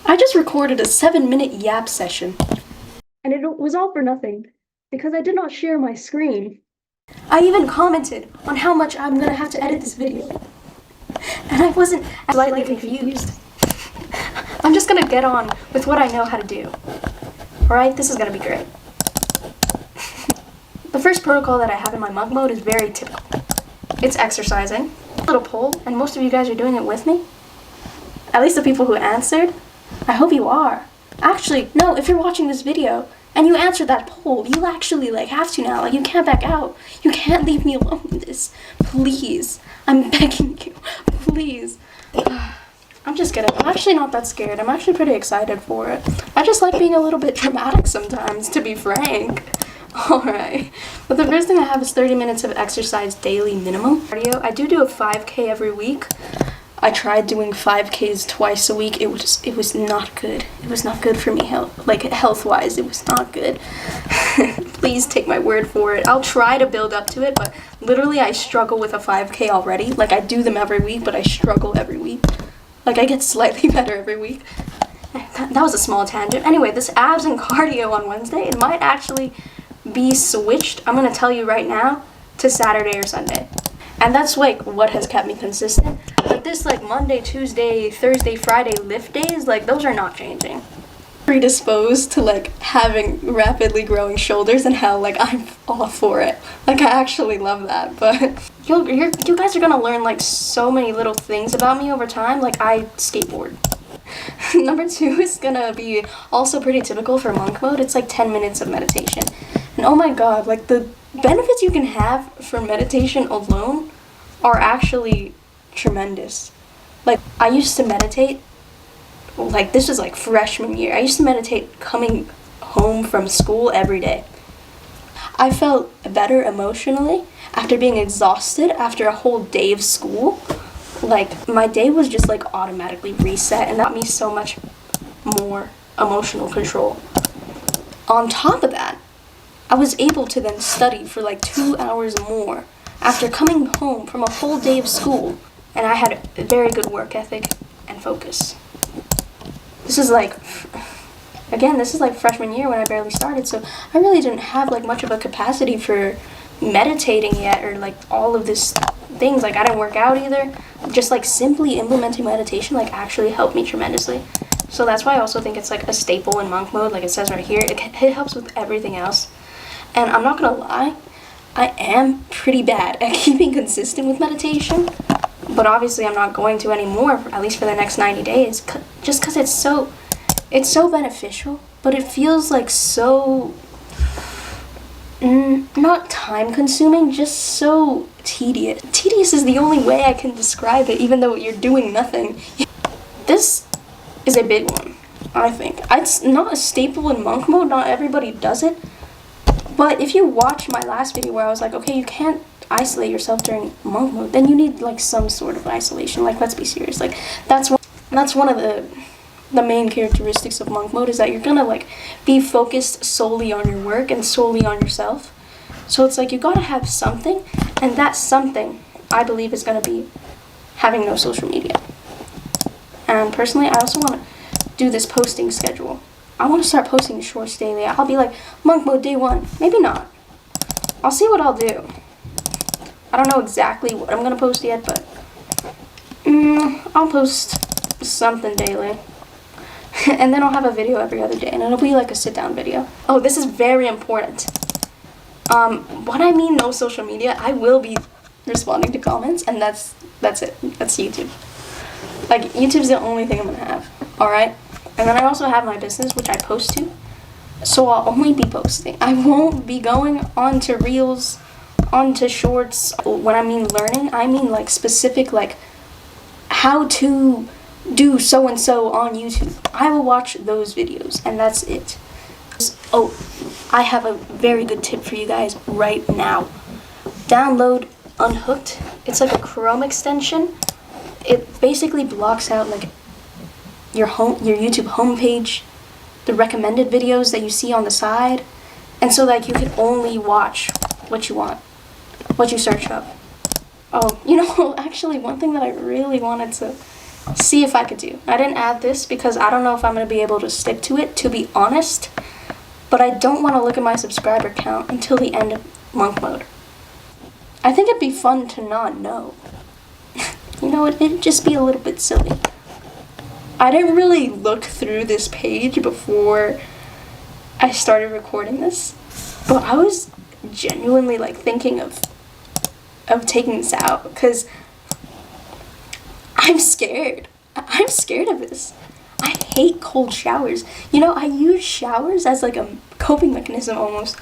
I just recorded a 7-minute yap session. And it was all for nothing, because I did not share my screen. I even commented on how much I'm gonna have to edit this video. And I wasn't slightly confused. I'm just gonna get on with what I know how to do. Alright, this is gonna be great. The first protocol that I have in my monk mode is very typical. It's exercising, a little poll, and most of you guys are doing it with me. At least the people who answered. I hope you are. Actually, no, if you're watching this video and you answered that poll, you actually have to now. You can't back out. You can't leave me alone in this. Please. I'm begging you. Please. I'm just kidding. I'm actually not that scared. I'm actually pretty excited for it. I just like being a little bit dramatic sometimes, to be frank. Alright. But the first thing I have is 30 minutes of exercise daily minimum. Cardio. I do a 5K every week. I tried doing 5Ks twice a week. It was not good. It was not good for me, health-wise. It was not good. Please take my word for it. I'll try to build up to it, but literally I struggle with a 5K already. I do them every week, but I struggle every week. I get slightly better every week. That was a small tangent. Anyway, this abs and cardio on Wednesday, it might actually be switched, I'm gonna tell you right now, to Saturday or Sunday. And that's what has kept me consistent. But this Monday, Tuesday, Thursday, Friday lift days, those are not changing. Predisposed to having rapidly growing shoulders and how I'm all for it. I actually love that. But you guys are gonna learn so many little things about me over time. I skateboard. Number 2 is gonna be also pretty typical for monk mode. It's 10 minutes of meditation. And oh my god, the benefits you can have from meditation alone are actually tremendous. I used to meditate, this was freshman year. I used to meditate coming home from school every day. I felt better emotionally after being exhausted after a whole day of school. My day was just automatically reset, and that got me so much more emotional control. On top of that, I was able to then study for 2 hours more after coming home from a whole day of school, and I had a very good work ethic and focus. This is this is freshman year when I barely started, so I really didn't have much of a capacity for meditating yet, or all of this things. I didn't work out either. Just simply implementing meditation actually helped me tremendously. So that's why I also think it's a staple in monk mode, it says right here. It helps with everything else. And I'm not gonna lie, I am pretty bad at keeping consistent with meditation, but obviously I'm not going to anymore, at least for the next 90 days, just because it's so beneficial, but it feels so, not time consuming, just so tedious. Tedious is the only way I can describe it, even though you're doing nothing. This is a big one, I think. It's not a staple in monk mode, not everybody does it. But if you watch my last video where I was okay, you can't isolate yourself during monk mode, then you need some sort of isolation. Let's be serious. That's one of the main characteristics of monk mode, is that you're gonna be focused solely on your work and solely on yourself. So it's you gotta have something, and that something I believe is gonna be having no social media. And personally, I also want to do this posting schedule. I want to start posting shorts daily. I'll be monk mode day 1. Maybe not. I'll see what I'll do. I don't know exactly what I'm going to post yet, but I'll post something daily. And then I'll have a video every other day, and it'll be a sit-down video. Oh, this is very important. What I mean no social media, I will be responding to comments, and that's it. That's YouTube. YouTube's the only thing I'm going to have. Alright? And then I also have my business, which I post to, so I'll only be posting. I won't be going onto Reels, onto Shorts. When I mean learning, I mean specific, how to do so-and-so on YouTube. I will watch those videos, and that's it. Oh, I have a very good tip for you guys right now. Download Unhooked. It's a Chrome extension. It basically blocks out your YouTube homepage, the recommended videos that you see on the side, and so you can only watch what you want, what you search up. Oh, actually one thing that I really wanted to see if I could do. I didn't add this because I don't know if I'm going to be able to stick to it, to be honest. But I don't want to look at my subscriber count until the end of monk mode. I think it'd be fun to not know. You know, it'd just be a little bit silly. I didn't really look through this page before I started recording this, but I was genuinely like thinking of taking this out because I'm scared. I'm scared of this. I hate cold showers. You know, I use showers as like a coping mechanism almost.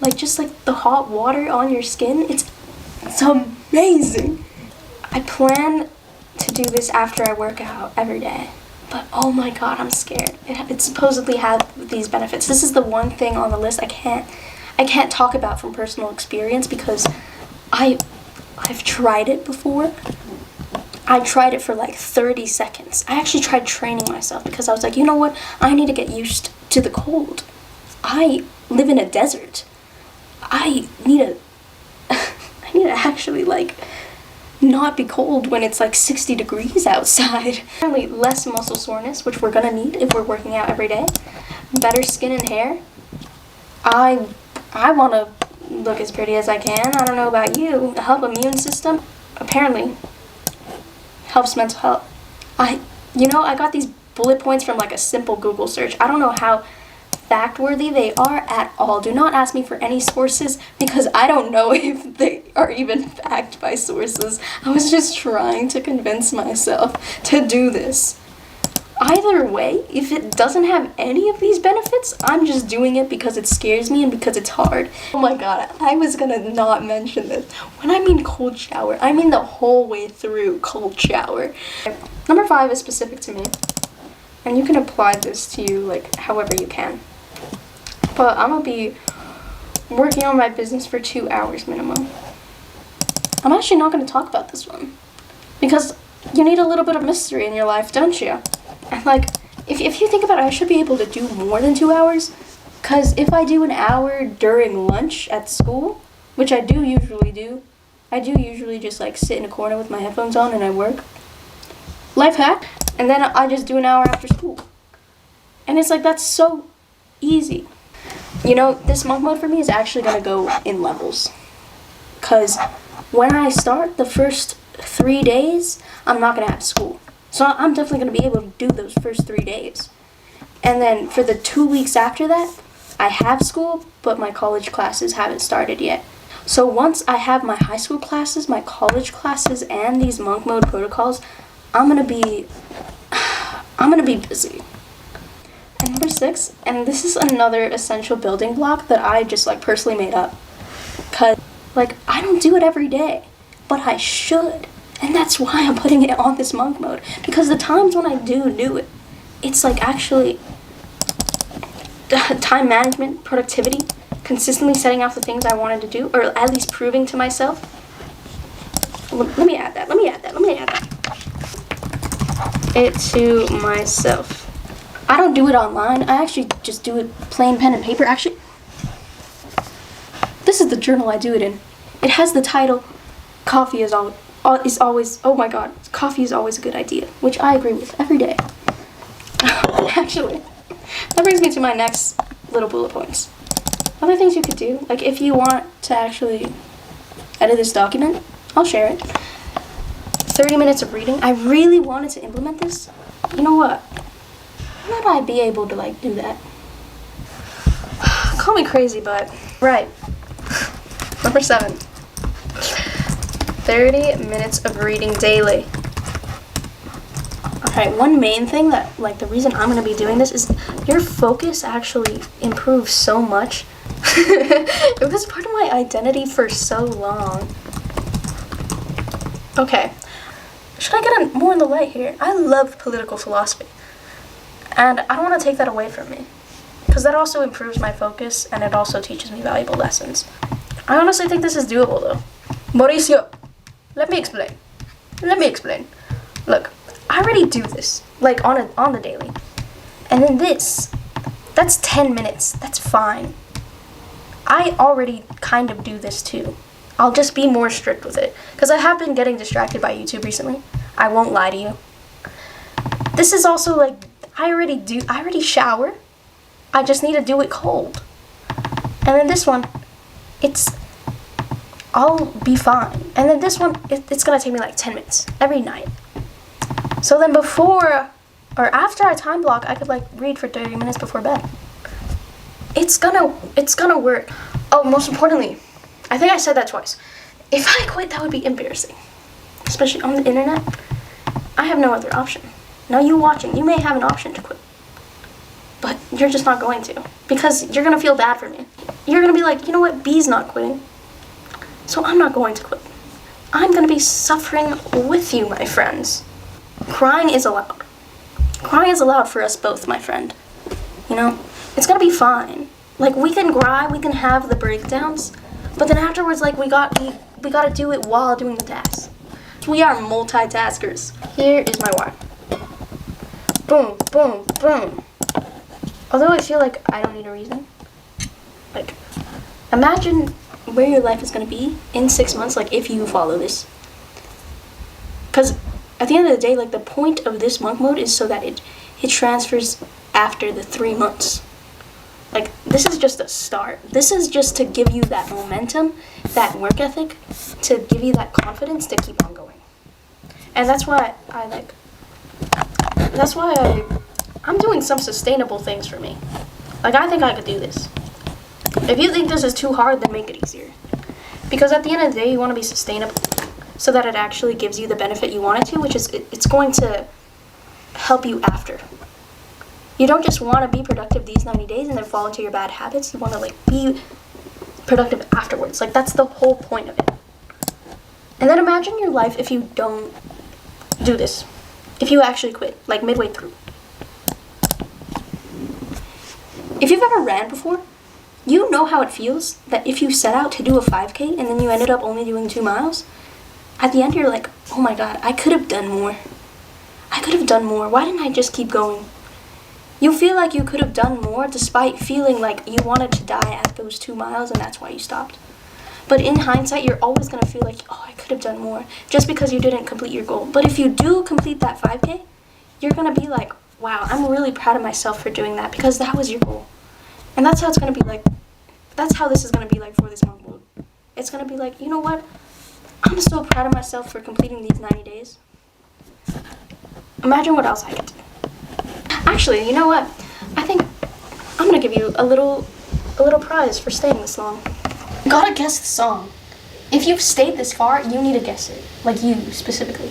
Like just like the hot water on your skin. It's amazing. I plan to do this after I work out every day. But oh my god, I'm scared. It supposedly has these benefits. This is the one thing on the list I can't talk about from personal experience because I've tried it before. I tried it for like 30 seconds. I actually tried training myself because I was like, you know what? I need to get used to the cold. I live in a desert. I need to actually like not be cold when it's like 60 degrees outside. Apparently less muscle soreness, which we're gonna need if we're working out every day. Better skin and hair. I want to look as pretty as I can. I don't know about you. Help immune system. Apparently helps mental health. I got these bullet points from like a simple Google search. I don't know how fact-worthy they are at all. Do not ask me for any sources because I don't know if they are even backed by sources. I was just trying to convince myself to do this. Either way, if it doesn't have any of these benefits, I'm just doing it because it scares me and because it's hard. Oh my god, I was gonna not mention this. When I mean cold shower, I mean the whole way through cold shower. Number 5 is specific to me, and you can apply this to you like however you can. But I'm gonna be working on my business for 2 hours minimum. I'm actually not gonna talk about this one because you need a little bit of mystery in your life, don't you? And like, if you think about it, I should be able to do more than 2 hours, because if I do an hour during lunch at school, which I do usually do, I do usually just like sit in a corner with my headphones on and I work. Life hack. And then I just do an hour after school. And it's like, that's so easy. You know, this monk mode for me is actually going to go in levels. Because when I start the first 3 days, I'm not going to have school. So I'm definitely going to be able to do those first 3 days. And then for the 2 weeks after that, I have school, but my college classes haven't started yet. So once I have my high school classes, my college classes, and these monk mode protocols, I'm going to be busy. And number 6, and this is another essential building block that I just like personally made up. Because like I don't do it every day, but I should. And that's why I'm putting it on this monk mode. Because the times when I do it, it's like actually time management, productivity, consistently setting out the things I wanted to do, or at least proving to myself. Let me add that. It to myself. I don't do it online. I actually just do it plain pen and paper. Actually, this is the journal I do it in. It has the title, Coffee is always, oh my god, coffee is always a good idea, which I agree with every day. Actually, that brings me to my next little bullet points. Other things you could do, like if you want to actually edit this document, I'll share it. 30 minutes of reading. I really wanted to implement this. You know what? Might I be able to like do that? Call me crazy, but right. Number 7. 30 minutes of reading daily. Okay, one main thing that, like, the reason I'm going to be doing this is your focus actually improves so much. It was part of my identity for so long. Okay, should I get more in the light here? I love political philosophy, and I don't want to take that away from me, because that also improves my focus, and it also teaches me valuable lessons. I honestly think this is doable, though. Mauricio! Let me explain. Look, I already do this, like on the daily. And then that's 10 minutes. That's fine. I already kind of do this too. I'll just be more strict with it. Because I have been getting distracted by YouTube recently. I won't lie to you. This is also like, I already shower. I just need to do it cold. And then this one, I'll be fine. And then this one, it's gonna take me like 10 minutes every night. So then before or after I time block, I could like read for 30 minutes before bed. It's gonna work. Oh, most importantly, I think I said that twice. If I quit, that would be embarrassing. Especially on the internet. I have no other option. Now you watching, you may have an option to quit. But you're just not going to. Because you're gonna feel bad for me. You're gonna be like, you know what, B's not quitting. So I'm not going to quit. I'm gonna be suffering with you, my friends. Crying is allowed. Crying is allowed for us both, my friend. You know? It's gonna be fine. Like, we can cry, we can have the breakdowns, but then afterwards, like, we gotta do it while doing the task. We are multitaskers. Here is my why. Boom, boom, boom. Although I feel like I don't need a reason. Like, imagine where your life is gonna be in 6 months, like, if you follow this. Because at the end of the day, like, the point of this monk mode is so that it transfers after the 3 months. Like, this is just a start. This is just to give you that momentum, that work ethic, to give you that confidence to keep on going. And that's why I'm doing some sustainable things for me. Like, I think I could do this. If you think this is too hard, then make it easier. Because at the end of the day, you want to be sustainable so that it actually gives you the benefit you want it to, which is it's going to help you after. You don't just want to be productive these 90 days and then fall into your bad habits. You want to, like, be productive afterwards. Like, that's the whole point of it. And then imagine your life if you don't do this. If you actually quit, like, midway through. If you've ever ran before, you know how it feels that if you set out to do a 5K and then you ended up only doing 2 miles, at the end you're like, oh my god, I could have done more. I could have done more. Why didn't I just keep going? You feel like you could have done more despite feeling like you wanted to die at those 2 miles and that's why you stopped. But in hindsight, you're always going to feel like, oh, I could have done more just because you didn't complete your goal. But if you do complete that 5K, you're going to be like, wow, I'm really proud of myself for doing that because that was your goal. And that's how it's going to be like. That's how this is going to be like for this month mode. It's going to be like, you know what? I'm so proud of myself for completing these 90 days. Imagine what else I could do. Actually, you know what? I think I'm going to give you a little prize for staying this long. You gotta guess the song. If you've stayed this far, you need to guess it. Like, you, specifically.